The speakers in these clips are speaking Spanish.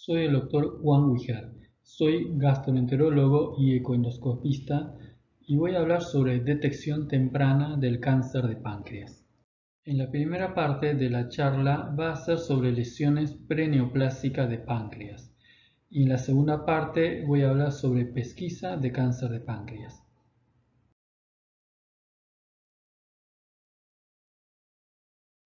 Soy el doctor Wang Wijer, soy gastroenterólogo y ecoendoscopista y voy a hablar sobre detección temprana del cáncer de páncreas. En la primera parte de la charla va a ser sobre lesiones preneoplásicas de páncreas y en la segunda parte voy a hablar sobre pesquisa de cáncer de páncreas.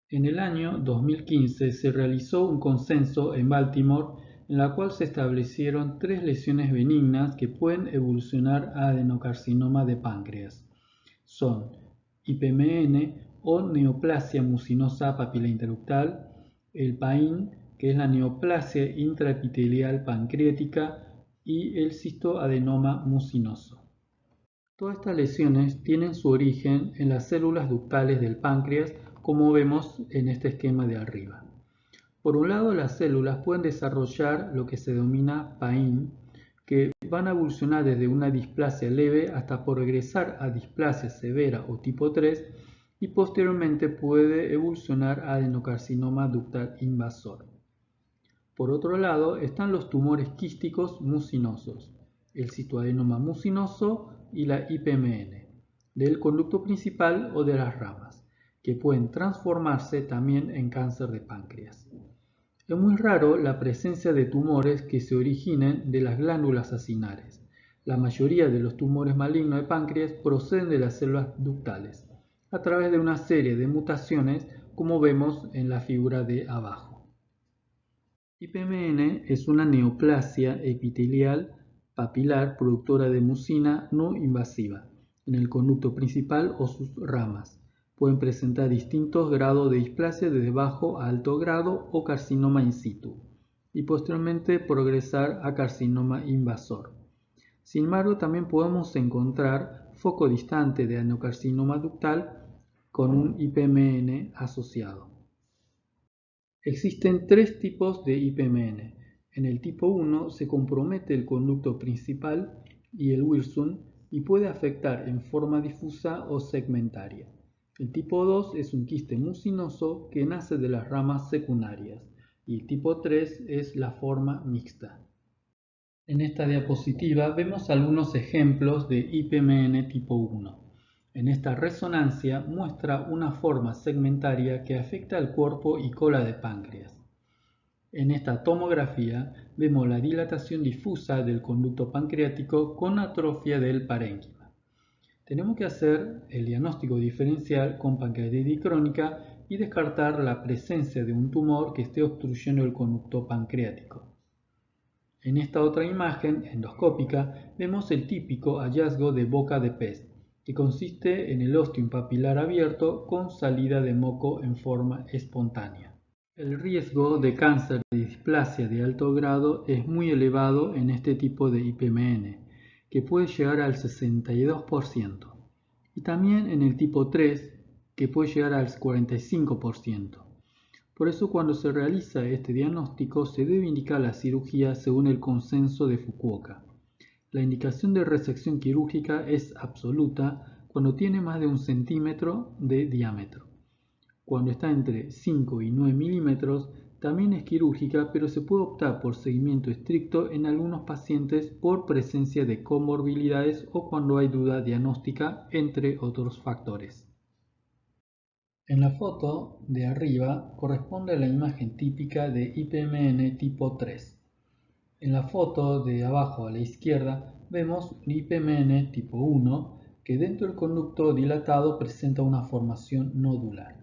En el año 2015 se realizó un consenso en Baltimore en la cual se establecieron tres lesiones benignas que pueden evolucionar a adenocarcinoma de páncreas. Son IPMN o neoplasia mucinosa papilointerductal, el PAIN, que es la neoplasia intraepitelial pancreática, y el cistoadenoma mucinoso. Todas estas lesiones tienen su origen en las células ductales del páncreas, como vemos en este esquema de arriba. Por un lado, las células pueden desarrollar lo que se denomina PAIN, que van a evolucionar desde una displasia leve hasta progresar a displasia severa o tipo 3 y posteriormente puede evolucionar a adenocarcinoma ductal invasor. Por otro lado, están los tumores quísticos mucinosos, el cistoadenoma mucinoso y la IPMN, del conducto principal o de las ramas, que pueden transformarse también en cáncer de páncreas. Es muy raro la presencia de tumores que se originen de las glándulas acinares. La mayoría de los tumores malignos de páncreas proceden de las células ductales, a través de una serie de mutaciones como vemos en la figura de abajo. IPMN es una neoplasia epitelial papilar productora de mucina no invasiva en el conducto principal o sus ramas. Pueden presentar distintos grados de displasia desde bajo a alto grado o carcinoma in situ y posteriormente progresar a carcinoma invasor. Sin embargo, también podemos encontrar foco distante de adenocarcinoma ductal con un IPMN asociado. Existen tres tipos de IPMN. En el tipo 1 se compromete el conducto principal y el Wilson y puede afectar en forma difusa o segmentaria. El tipo 2 es un quiste mucinoso que nace de las ramas secundarias y el tipo 3 es la forma mixta. En esta diapositiva vemos algunos ejemplos de IPMN tipo 1. En esta resonancia muestra una forma segmentaria que afecta al cuerpo y cola de páncreas. En esta tomografía vemos la dilatación difusa del conducto pancreático con atrofia del parénquima. Tenemos que hacer el diagnóstico diferencial con pancreatitis crónica y descartar la presencia de un tumor que esté obstruyendo el conducto pancreático. En esta otra imagen endoscópica vemos el típico hallazgo de boca de pez, que consiste en el ostium papilar abierto con salida de moco en forma espontánea. El riesgo de cáncer de displasia de alto grado es muy elevado en este tipo de IPMN, que puede llegar al 62%, y también en el tipo 3, que puede llegar al 45%. Por eso cuando se realiza este diagnóstico se debe indicar la cirugía según el consenso de Fukuoka. La indicación de resección quirúrgica es absoluta cuando tiene más de 1 centímetro de diámetro. Cuando está entre 5 y 9 milímetros también es quirúrgica, pero se puede optar por seguimiento estricto en algunos pacientes por presencia de comorbilidades o cuando hay duda diagnóstica, entre otros factores. En la foto de arriba corresponde a la imagen típica de IPMN tipo 3. En la foto de abajo a la izquierda vemos IPMN tipo 1 que dentro del conducto dilatado presenta una formación nodular.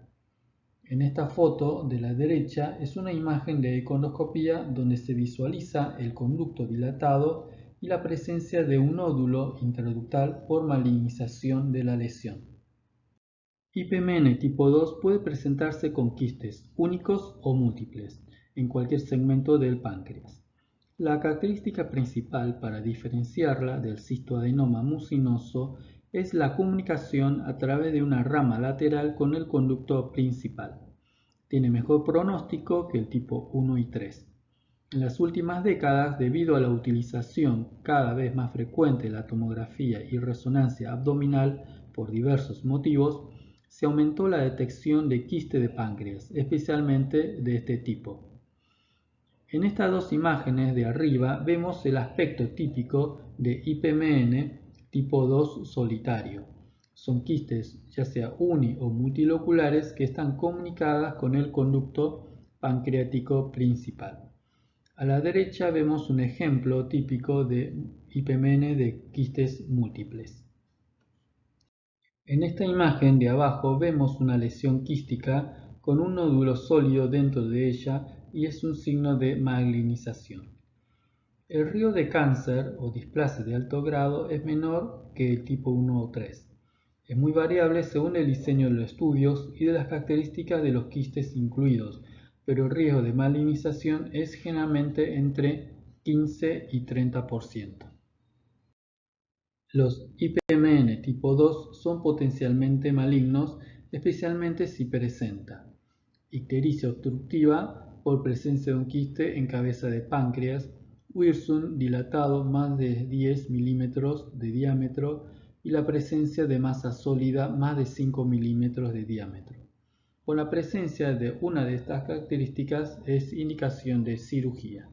En esta foto de la derecha es una imagen de ecoendoscopía donde se visualiza el conducto dilatado y la presencia de un nódulo intraductal por malignización de la lesión. IPMN tipo 2 puede presentarse con quistes únicos o múltiples en cualquier segmento del páncreas. La característica principal para diferenciarla del cistoadenoma mucinoso es la comunicación a través de una rama lateral con el conducto principal. Tiene mejor pronóstico que el tipo 1 y 3. En las últimas décadas, debido a la utilización cada vez más frecuente de la tomografía y resonancia abdominal por diversos motivos, se aumentó la detección de quiste de páncreas, especialmente de este tipo. En estas dos imágenes de arriba vemos el aspecto típico de IPMN tipo 2 solitario. Son quistes ya sea uni o multiloculares que están comunicadas con el conducto pancreático principal. A la derecha vemos un ejemplo típico de IPMN de quistes múltiples. En esta imagen de abajo vemos una lesión quística con un nódulo sólido dentro de ella y es un signo de magninización. El riesgo de cáncer o displasia de alto grado es menor que el tipo 1 o 3. Es muy variable según el diseño de los estudios y de las características de los quistes incluidos, pero el riesgo de malignización es generalmente entre 15 y 30%. Los IPMN tipo 2 son potencialmente malignos, especialmente si presenta ictericia obstructiva por presencia de un quiste en cabeza de páncreas, Wirsung dilatado más de 10 milímetros de diámetro y la presencia de masa sólida más de 5 milímetros de diámetro. Con la presencia de una de estas características es indicación de cirugía.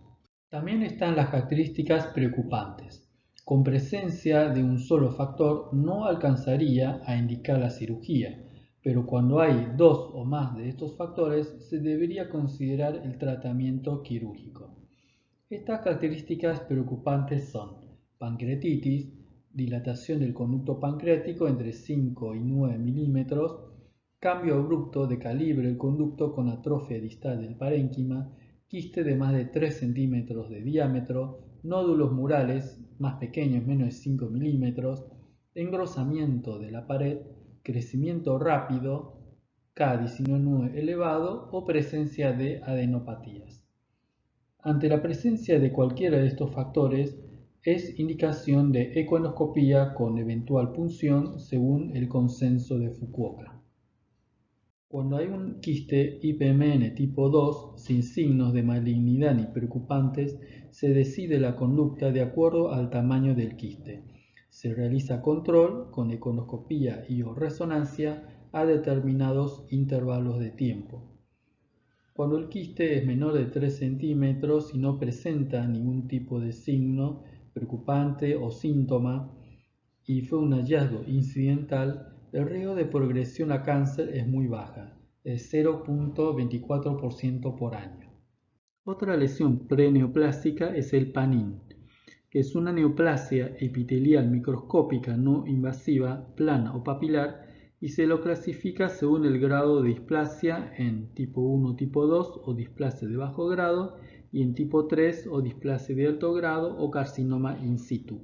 También están las características preocupantes. Con presencia de un solo factor no alcanzaría a indicar la cirugía, pero cuando hay dos o más de estos factores se debería considerar el tratamiento quirúrgico. Estas características preocupantes son pancreatitis, dilatación del conducto pancreático entre 5 y 9 milímetros, cambio abrupto de calibre del conducto con atrofia distal del parénquima, quiste de más de 3 centímetros de diámetro, nódulos murales más pequeños, menos de 5 milímetros, engrosamiento de la pared, crecimiento rápido, K19 elevado o presencia de adenopatías. Ante la presencia de cualquiera de estos factores, es indicación de ecoendoscopía con eventual punción según el consenso de Fukuoka. Cuando hay un quiste IPMN tipo 2 sin signos de malignidad ni preocupantes, se decide la conducta de acuerdo al tamaño del quiste. Se realiza control con ecoendoscopía y o resonancia a determinados intervalos de tiempo. Cuando el quiste es menor de 3 centímetros y no presenta ningún tipo de signo preocupante o síntoma y fue un hallazgo incidental, el riesgo de progresión a cáncer es muy baja, es 0.24% por año. Otra lesión preneoplástica es el PANIN, que es una neoplasia epitelial microscópica no invasiva, plana o papilar, y se lo clasifica según el grado de displasia en tipo 1 tipo 2 o displasia de bajo grado y en tipo 3 o displasia de alto grado o carcinoma in situ.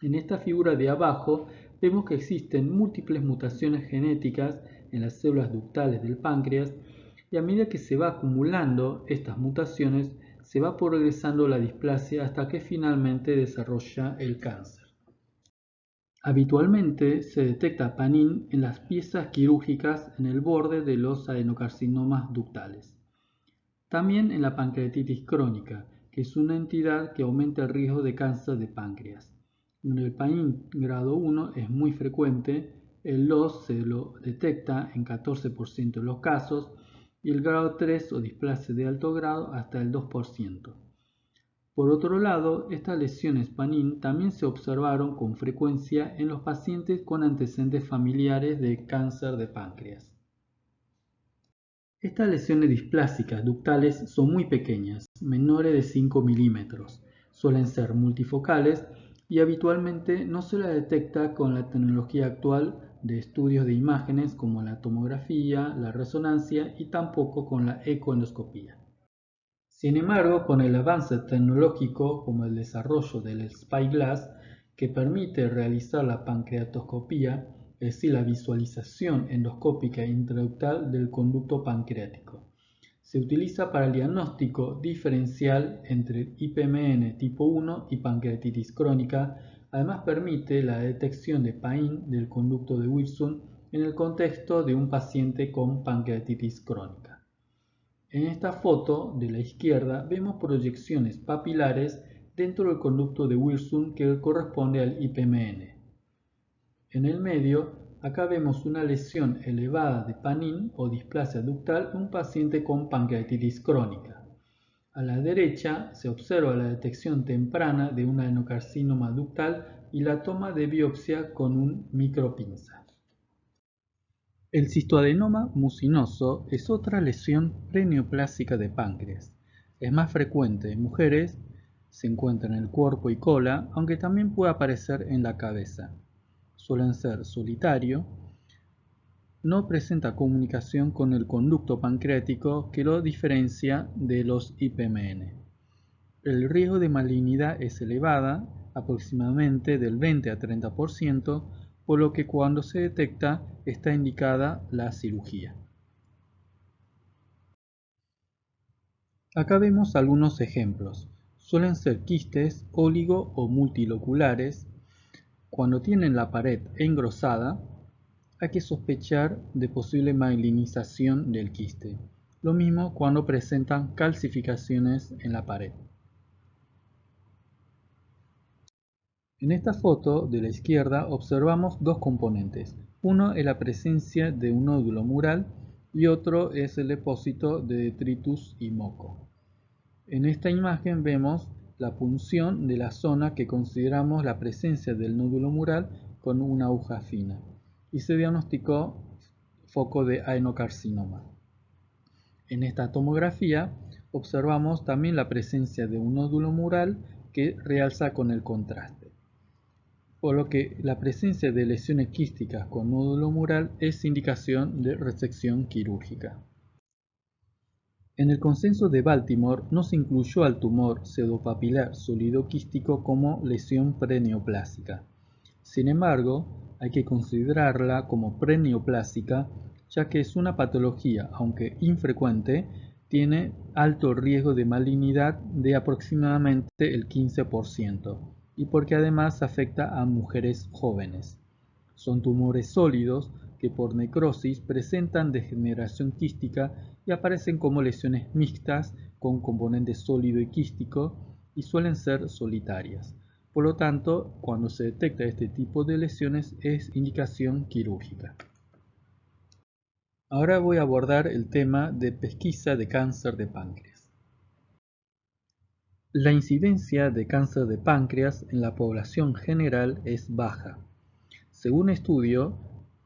En esta figura de abajo vemos que existen múltiples mutaciones genéticas en las células ductales del páncreas y a medida que se va acumulando estas mutaciones se va progresando la displasia hasta que finalmente desarrolla el cáncer. Habitualmente se detecta PANIN en las piezas quirúrgicas en el borde de los adenocarcinomas ductales. También en la pancreatitis crónica, que es una entidad que aumenta el riesgo de cáncer de páncreas. Donde el PANIN grado 1 es muy frecuente, el LOS se lo detecta en 14% de los casos y el grado 3 o displasia de alto grado hasta el 2%. Por otro lado, estas lesiones PANIN también se observaron con frecuencia en los pacientes con antecedentes familiares de cáncer de páncreas. Estas lesiones displásicas ductales son muy pequeñas, menores de 5 milímetros, suelen ser multifocales y habitualmente no se las detecta con la tecnología actual de estudios de imágenes como la tomografía, la resonancia y tampoco con la ecoendoscopía. Sin embargo, con el avance tecnológico como el desarrollo del Spyglass, que permite realizar la pancreatoscopía, es decir, la visualización endoscópica intraductal del conducto pancreático, se utiliza para el diagnóstico diferencial entre IPMN tipo 1 y pancreatitis crónica. Además permite la detección de PAIN del conducto de Wilson en el contexto de un paciente con pancreatitis crónica. En esta foto de la izquierda vemos proyecciones papilares dentro del conducto de Wilson que corresponde al IPMN. En el medio, acá vemos una lesión elevada de PANIN o displasia ductal en un paciente con pancreatitis crónica. A la derecha se observa la detección temprana de un adenocarcinoma ductal y la toma de biopsia con un micropinza. El cistoadenoma mucinoso es otra lesión preneoplásica de páncreas. Es más frecuente en mujeres, se encuentra en el cuerpo y cola, aunque también puede aparecer en la cabeza. Suelen ser solitario, no presenta comunicación con el conducto pancreático que lo diferencia de los IPMN. El riesgo de malignidad es elevada, aproximadamente del 20 a 30%, por lo que cuando se detecta está indicada la cirugía. Acá vemos algunos ejemplos. Suelen ser quistes oligo o multiloculares. Cuando tienen la pared engrosada, hay que sospechar de posible malignización del quiste. Lo mismo cuando presentan calcificaciones en la pared. En esta foto de la izquierda observamos dos componentes. Uno es la presencia de un nódulo mural y otro es el depósito de detritus y moco. En esta imagen vemos la punción de la zona que consideramos la presencia del nódulo mural con una aguja fina y se diagnosticó foco de adenocarcinoma. En esta tomografía observamos también la presencia de un nódulo mural que realza con el contraste, por lo que la presencia de lesiones quísticas con nódulo mural es indicación de resección quirúrgica. En el consenso de Baltimore no se incluyó al tumor pseudopapilar sólido quístico como lesión preneoplásica. Sin embargo, hay que considerarla como preneoplásica ya que es una patología, aunque infrecuente, tiene alto riesgo de malignidad de aproximadamente el 15% y porque además afecta a mujeres jóvenes. Son tumores sólidos que por necrosis presentan degeneración quística y aparecen como lesiones mixtas con componente sólido y quístico y suelen ser solitarias. Por lo tanto, cuando se detecta este tipo de lesiones es indicación quirúrgica. Ahora voy a abordar el tema de pesquisa de cáncer de páncreas. La incidencia de cáncer de páncreas en la población general es baja. Según un estudio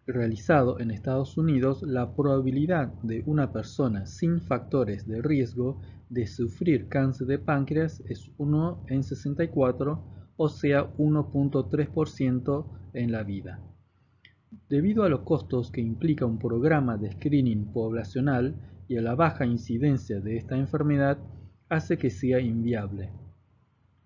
realizado en Estados Unidos, la probabilidad de una persona sin factores de riesgo de sufrir cáncer de páncreas es 1 en 64, o sea 1.3% en la vida. Debido a los costos que implica un programa de screening poblacional y a la baja incidencia de esta enfermedad, hace que sea inviable,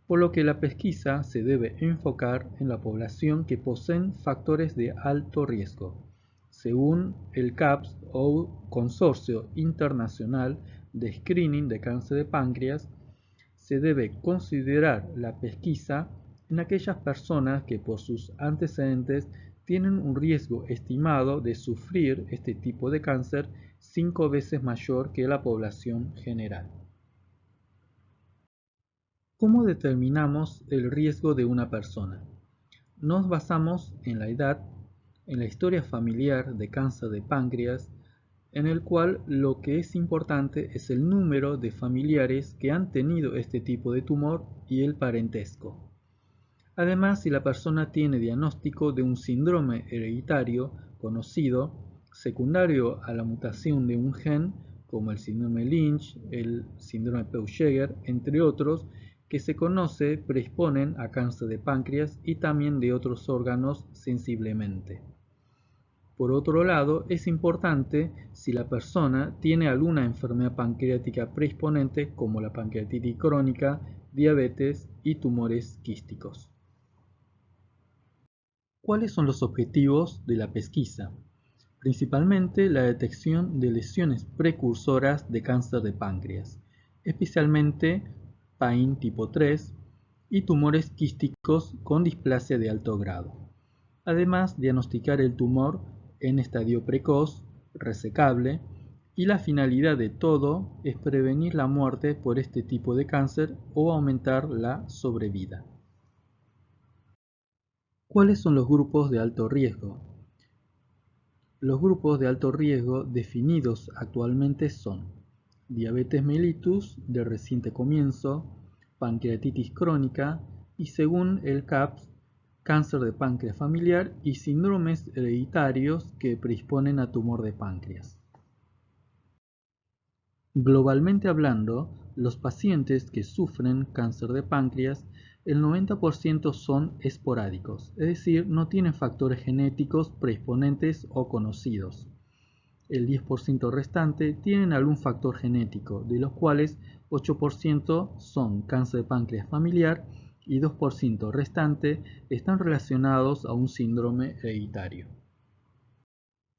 por lo que la pesquisa se debe enfocar en la población que poseen factores de alto riesgo. Según el CAPS o Consorcio Internacional de Screening de Cáncer de Páncreas, se debe considerar la pesquisa en aquellas personas que por sus antecedentes tienen un riesgo estimado de sufrir este tipo de cáncer 5 veces mayor que la población general. ¿Cómo determinamos el riesgo de una persona? Nos basamos en la edad, en la historia familiar de cáncer de páncreas, en el cual lo que es importante es el número de familiares que han tenido este tipo de tumor y el parentesco. Además, si la persona tiene diagnóstico de un síndrome hereditario conocido, secundario a la mutación de un gen, como el síndrome Lynch, el síndrome Peutz-Jeghers, entre otros, que se conoce predisponen a cáncer de páncreas y también de otros órganos sensiblemente. Por otro lado, es importante si la persona tiene alguna enfermedad pancreática predisponente como la pancreatitis crónica, diabetes y tumores quísticos. ¿Cuáles son los objetivos de la pesquisa? Principalmente la detección de lesiones precursoras de cáncer de páncreas, especialmente PAIN tipo 3 y tumores quísticos con displasia de alto grado. Además, diagnosticar el tumor en estadio precoz, resecable, y la finalidad de todo es prevenir la muerte por este tipo de cáncer o aumentar la sobrevida. ¿Cuáles son los grupos de alto riesgo? Los grupos de alto riesgo definidos actualmente son diabetes mellitus de reciente comienzo, pancreatitis crónica y, según el CAPS, cáncer de páncreas familiar y síndromes hereditarios que predisponen a tumor de páncreas. Globalmente hablando, los pacientes que sufren cáncer de páncreas, el 90% son esporádicos, es decir, no tienen factores genéticos predisponentes o conocidos. El 10% restante tienen algún factor genético, de los cuales 8% son cáncer de páncreas familiar y 2% restante están relacionados a un síndrome hereditario.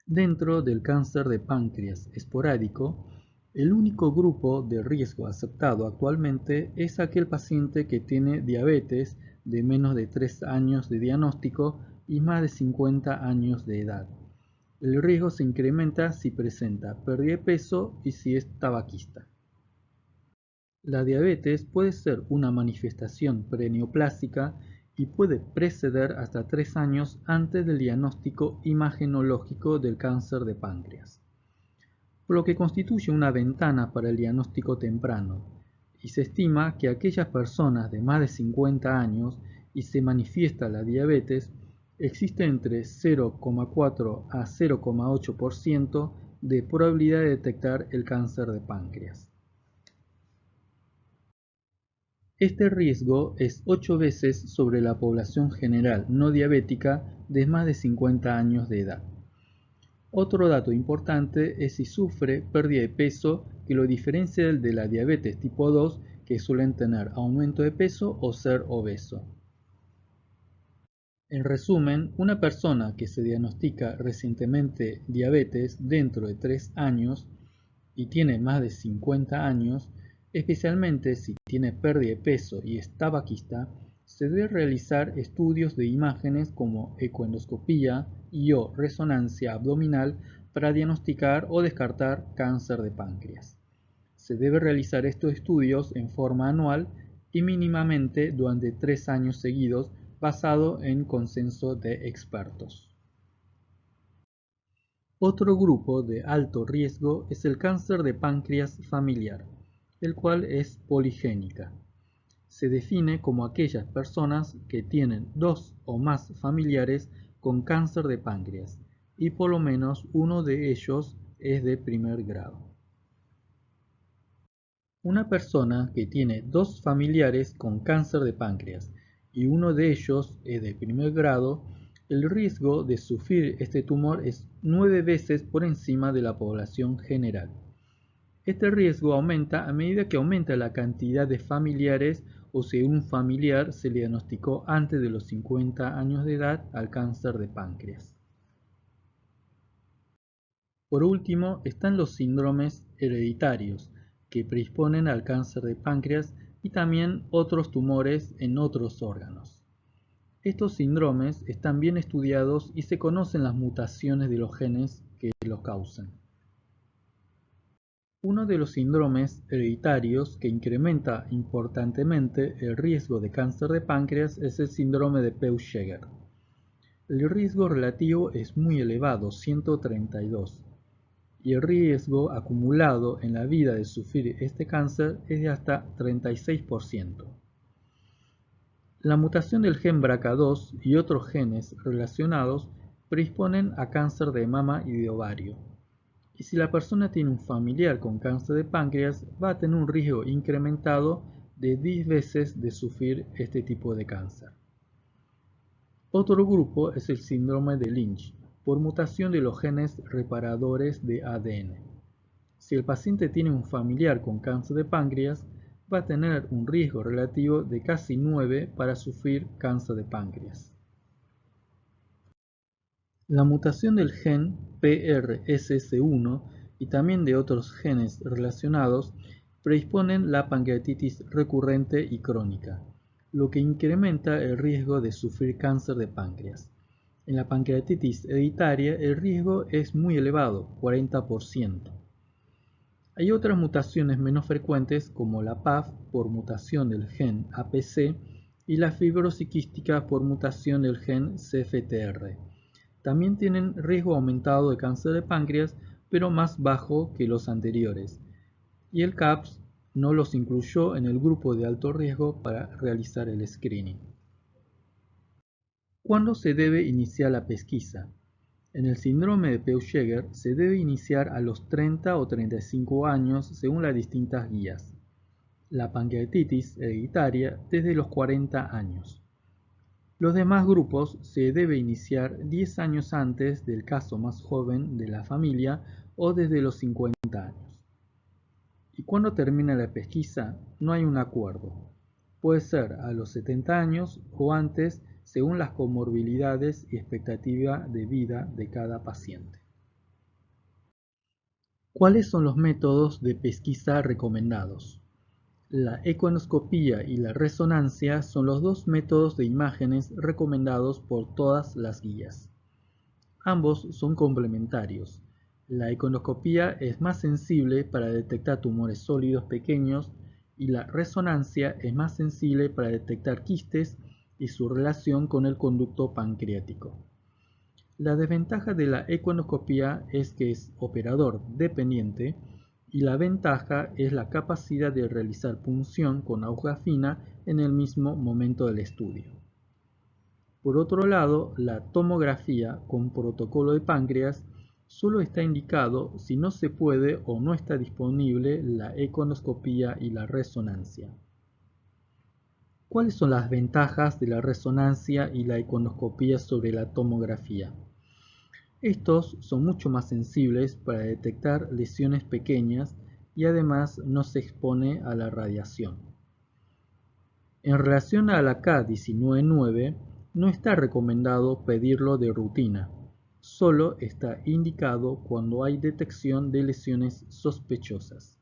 Dentro del cáncer de páncreas esporádico, el único grupo de riesgo aceptado actualmente es aquel paciente que tiene diabetes de menos de 3 años de diagnóstico y más de 50 años de edad. El riesgo se incrementa si presenta pérdida de peso y si es tabaquista. La diabetes puede ser una manifestación preneoplásica y puede preceder hasta 3 años antes del diagnóstico imagenológico del cáncer de páncreas, por lo que constituye una ventana para el diagnóstico temprano, y se estima que aquellas personas de más de 50 años y se manifiesta la diabetes, existe entre 0,4 a 0,8% de probabilidad de detectar el cáncer de páncreas. Este riesgo es 8 veces sobre la población general no diabética de más de 50 años de edad. Otro dato importante es si sufre pérdida de peso, que lo diferencia de la diabetes tipo 2, que suelen tener aumento de peso o ser obeso. En resumen, una persona que se diagnostica recientemente diabetes dentro de 3 años y tiene más de 50 años, especialmente si tiene pérdida de peso y es tabaquista, se debe realizar estudios de imágenes como ecoendoscopía y/o resonancia abdominal para diagnosticar o descartar cáncer de páncreas. Se debe realizar estos estudios en forma anual y mínimamente durante 3 años seguidos, basado en consenso de expertos. Otro grupo de alto riesgo es el cáncer de páncreas familiar, el cual es poligénica. Se define como aquellas personas que tienen 2 o más familiares con cáncer de páncreas y por lo menos uno de ellos es de primer grado. Una persona que tiene 2 familiares con cáncer de páncreas y uno de ellos es de primer grado, el riesgo de sufrir este tumor es 9 veces por encima de la población general. Este riesgo aumenta a medida que aumenta la cantidad de familiares o si un familiar se le diagnosticó antes de los 50 años de edad al cáncer de páncreas. Por último, están los síndromes hereditarios, que predisponen al cáncer de páncreas y también otros tumores en otros órganos. Estos síndromes están bien estudiados y se conocen las mutaciones de los genes que los causan. Uno de los síndromes hereditarios que incrementa importantemente el riesgo de cáncer de páncreas es el síndrome de Peutz-Jeghers. El riesgo relativo es muy elevado, 132, y el riesgo acumulado en la vida de sufrir este cáncer es de hasta 36%. La mutación del gen BRCA2 y otros genes relacionados predisponen a cáncer de mama y de ovario. Y si la persona tiene un familiar con cáncer de páncreas, va a tener un riesgo incrementado de 10 veces de sufrir este tipo de cáncer. Otro grupo es el síndrome de Lynch, por mutación de los genes reparadores de ADN. Si el paciente tiene un familiar con cáncer de páncreas, va a tener un riesgo relativo de casi 9 para sufrir cáncer de páncreas. La mutación del gen PRSS1 y también de otros genes relacionados predisponen la pancreatitis recurrente y crónica, lo que incrementa el riesgo de sufrir cáncer de páncreas. En la pancreatitis hereditaria el riesgo es muy elevado, 40%. Hay otras mutaciones menos frecuentes como la PAF por mutación del gen APC y la fibrosis quística por mutación del gen CFTR. También tienen riesgo aumentado de cáncer de páncreas, pero más bajo que los anteriores. y el CAPS no los incluyó en el grupo de alto riesgo para realizar el screening. ¿Cuándo se debe iniciar la pesquisa? En el síndrome de Peutz-Jeghers se debe iniciar a los 30 o 35 años según las distintas guías. La pancreatitis hereditaria desde los 40 años. Los demás grupos se debe iniciar 10 años antes del caso más joven de la familia o desde los 50 años. ¿Y cuándo termina la pesquisa? No hay un acuerdo. Puede ser a los 70 años o antes según las comorbilidades y expectativa de vida de cada paciente. ¿Cuáles son los métodos de pesquisa recomendados? La ecoendoscopía y la resonancia son los dos métodos de imágenes recomendados por todas las guías. Ambos son complementarios. La ecoendoscopía es más sensible para detectar tumores sólidos pequeños y la resonancia es más sensible para detectar quistes y su relación con el conducto pancreático. La desventaja de la ecoendoscopía es que es operador dependiente y la ventaja es la capacidad de realizar punción con aguja fina en el mismo momento del estudio. Por otro lado, la tomografía con protocolo de páncreas solo está indicado si no se puede o no está disponible la ecoendoscopía y la resonancia. ¿Cuáles son las ventajas de la resonancia y la ecoendoscopía sobre la tomografía? Estos son mucho más sensibles para detectar lesiones pequeñas y además no se expone a la radiación. En relación a la K199, no está recomendado pedirlo de rutina, solo está indicado cuando hay detección de lesiones sospechosas.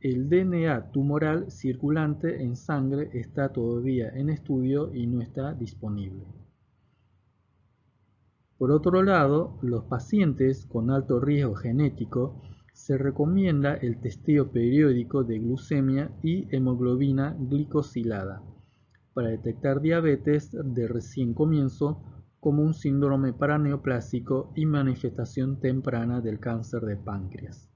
El DNA tumoral circulante en sangre está todavía en estudio y no está disponible. Por otro lado, los pacientes con alto riesgo genético se recomienda el testeo periódico de glucemia y hemoglobina glicosilada para detectar diabetes de recién comienzo como un síndrome paraneoplásico y manifestación temprana del cáncer de páncreas.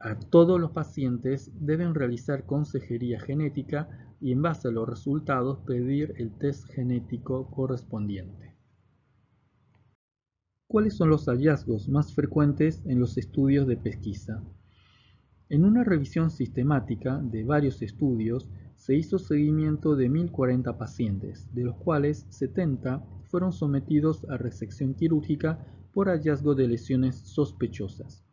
A todos los pacientes deben realizar consejería genética y en base a los resultados pedir el test genético correspondiente. ¿Cuáles son los hallazgos más frecuentes en los estudios de pesquisa? En una revisión sistemática de varios estudios se hizo seguimiento de 1040 pacientes, de los cuales 70 fueron sometidos a resección quirúrgica por hallazgo de lesiones sospechosas.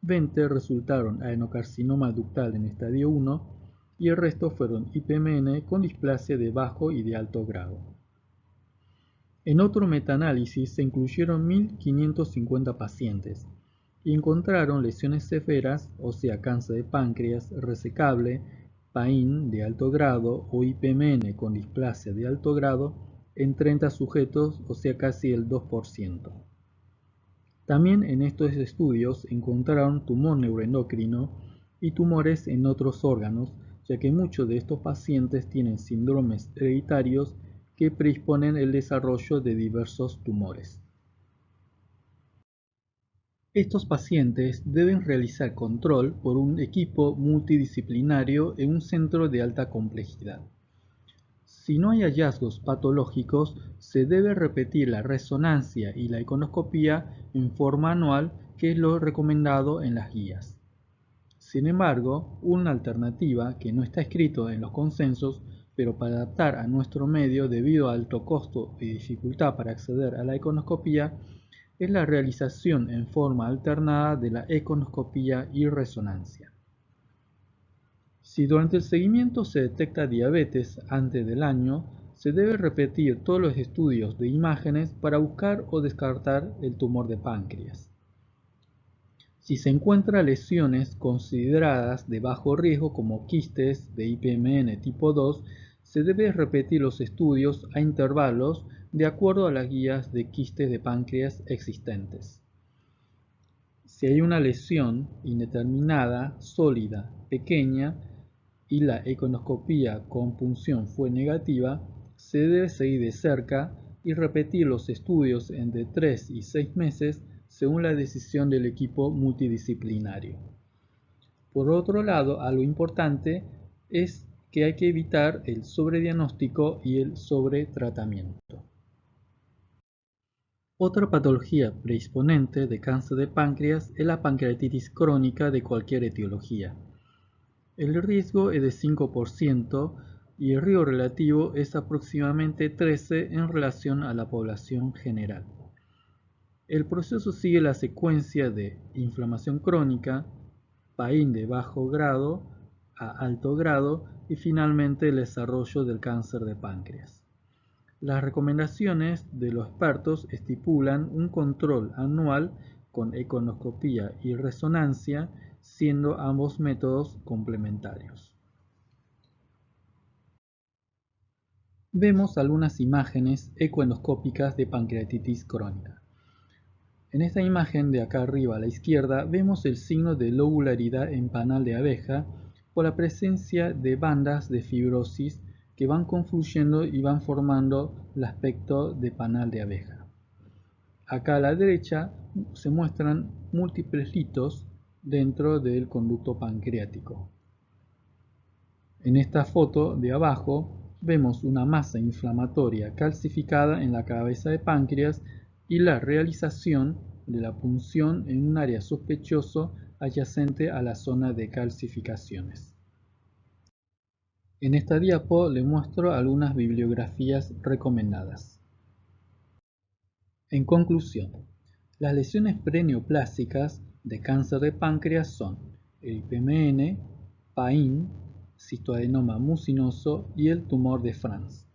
20 resultaron adenocarcinoma ductal en estadio 1 y el resto fueron IPMN con displasia de bajo y de alto grado. En otro metaanálisis se incluyeron 1550 pacientes y encontraron lesiones severas, o sea cáncer de páncreas resecable, PAIN de alto grado o IPMN con displasia de alto grado en 30 sujetos, o sea casi el 2%. También en estos estudios encontraron tumor neuroendocrino y tumores en otros órganos, ya que muchos de estos pacientes tienen síndromes hereditarios que predisponen el desarrollo de diversos tumores. Estos pacientes deben realizar control por un equipo multidisciplinario en un centro de alta complejidad. Si no hay hallazgos patológicos, se debe repetir la resonancia y la ecoendoscopía en forma anual, que es lo recomendado en las guías. Sin embargo, una alternativa que no está escrito en los consensos, pero para adaptar a nuestro medio debido al alto costo y dificultad para acceder a la ecoendoscopía, es la realización en forma alternada de la ecoendoscopía y resonancia. Si durante el seguimiento se detecta diabetes antes del año, se debe repetir todos los estudios de imágenes para buscar o descartar el tumor de páncreas. Si se encuentran lesiones consideradas de bajo riesgo como quistes de IPMN tipo 2, se debe repetir los estudios a intervalos de acuerdo a las guías de quistes de páncreas existentes. Si hay una lesión indeterminada, sólida, pequeña, y la ecoendoscopía con punción fue negativa, se debe seguir de cerca y repetir los estudios entre 3 y 6 meses según la decisión del equipo multidisciplinario. Por otro lado, algo importante es que hay que evitar el sobrediagnóstico y el sobretratamiento. Otra patología predisponente de cáncer de páncreas es la pancreatitis crónica de cualquier etiología. El riesgo es de 5% y el riesgo relativo es aproximadamente 13% en relación a la población general. El proceso sigue la secuencia de inflamación crónica, PAIN de bajo grado a alto grado y finalmente el desarrollo del cáncer de páncreas. Las recomendaciones de los expertos estipulan un control anual con econoscopía y resonancia, siendo ambos métodos complementarios. Vemos algunas imágenes ecoendoscópicas de pancreatitis crónica. En esta imagen de acá arriba a la izquierda vemos el signo de lobularidad en panal de abeja por la presencia de bandas de fibrosis que van confluyendo y van formando el aspecto de panal de abeja. Acá a la derecha se muestran múltiples litos dentro del conducto pancreático. En esta foto de abajo vemos una masa inflamatoria calcificada en la cabeza de páncreas y la realización de la punción en un área sospechoso adyacente a la zona de calcificaciones. En esta diapo le muestro algunas bibliografías recomendadas. En conclusión, las lesiones preneoplásicas de cáncer de páncreas son el IPMN, PAIN, cistoadenoma mucinoso y el tumor de Franz.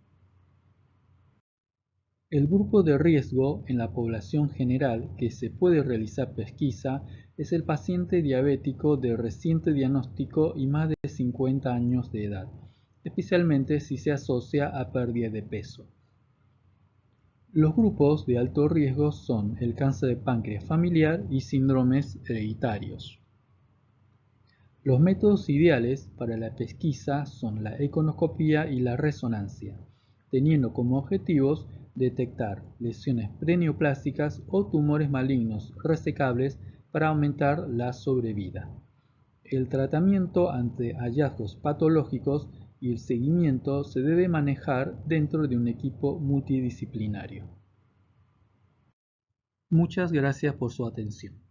El grupo de riesgo en la población general que se puede realizar pesquisa es el paciente diabético de reciente diagnóstico y más de 50 años de edad, especialmente si se asocia a pérdida de peso. Los grupos de alto riesgo son el cáncer de páncreas familiar y síndromes hereditarios. Los métodos ideales para la pesquisa son la econoscopía y la resonancia, teniendo como objetivos detectar lesiones preneoplásicas o tumores malignos resecables para aumentar la sobrevida. El tratamiento ante hallazgos patológicos y el seguimiento se debe manejar dentro de un equipo multidisciplinario. Muchas gracias por su atención.